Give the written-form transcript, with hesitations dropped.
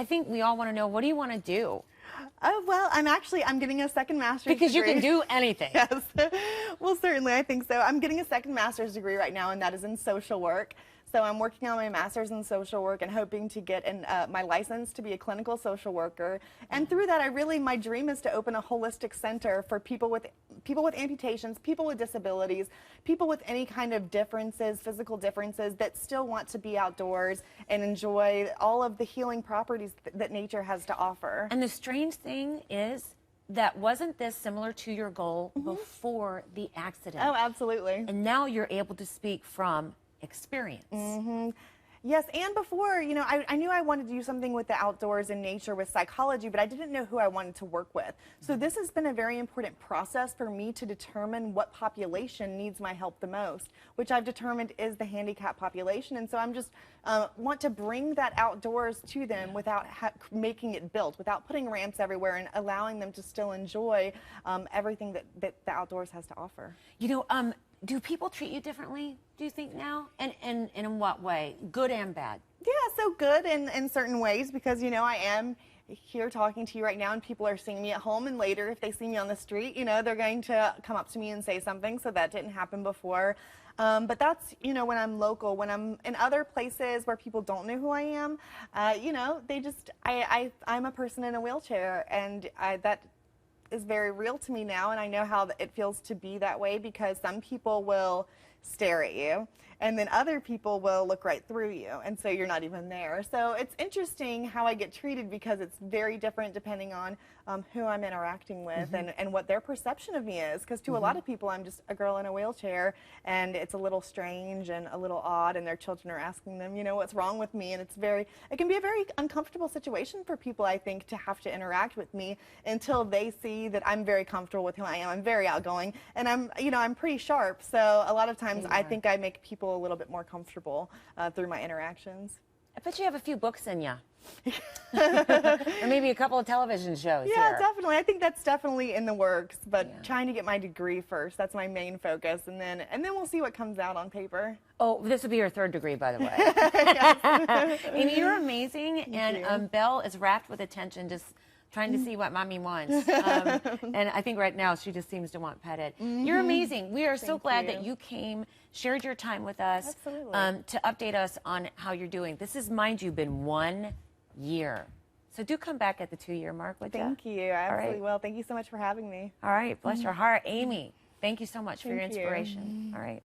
I think we all want to know, what do you want to do? Oh, well, I'm getting a second master's Because degree. you can do anything. Yes. Well, certainly, I think so. I'm getting a second master's degree right now, and that is in social work. So I'm working on my master's in social work and hoping to get my license to be a clinical social worker. And through that, my dream is to open a holistic center for people with amputations, people with disabilities, people with any kind of differences, physical differences, that still want to be outdoors and enjoy all of the healing properties that nature has to offer. And the strange thing is, that wasn't this similar to your goal before the accident? Oh, absolutely. And now you're able to speak from experience. Yes, and before, I knew I wanted to do something with the outdoors and nature with psychology, but I didn't know who I wanted to work with. So this has been a very important process for me to determine what population needs my help the most, which I've determined is the handicapped population. And so I'm just want to bring that outdoors to them without making it built, without putting ramps everywhere, and allowing them to still enjoy everything that the outdoors has to offer. Do people treat you differently, do you think, now? And in what way? Good and bad? Yeah, so good in certain ways, because, I am here talking to you right now and people are seeing me at home, and later if they see me on the street, they're going to come up to me and say something, so that didn't happen before. But that's, when I'm local. When I'm in other places where people don't know who I am, I'm a person in a wheelchair, and that is very real to me now, and I know how it feels to be that way, because some people will stare at you, and then other people will look right through you, and so you're not even there. So it's interesting how I get treated, because it's very different depending on who I'm interacting with and what their perception of me is, because to a lot of people I'm just a girl in a wheelchair, and it's a little strange and a little odd, and their children are asking them, what's wrong with me, and it can be a very uncomfortable situation for people, I think, to have to interact with me until they see that I'm very comfortable with who I am. I'm very outgoing, and I'm pretty sharp, so a lot of times I think I make people a little bit more comfortable through my interactions. I bet you have a few books in you. Or maybe a couple of television shows. Yeah, here. definitely. I think that's definitely in the works, but trying to get my degree first. That's my main focus, and then we'll see what comes out on paper. Oh, this will be your third degree, by the way. Aimee, you're amazing, and Belle is wrapped with attention, just trying to see what mommy wants. And I think right now she just seems to want petted. You're amazing. We are so glad that you came, shared your time with us, to update us on how you're doing. This has, mind you, been 1 year. So do come back at the 2-year mark, would you? Thank you. I absolutely will. Thank you so much for having me. All right. Bless your heart. Aimee, thank you so much for your inspiration. All right.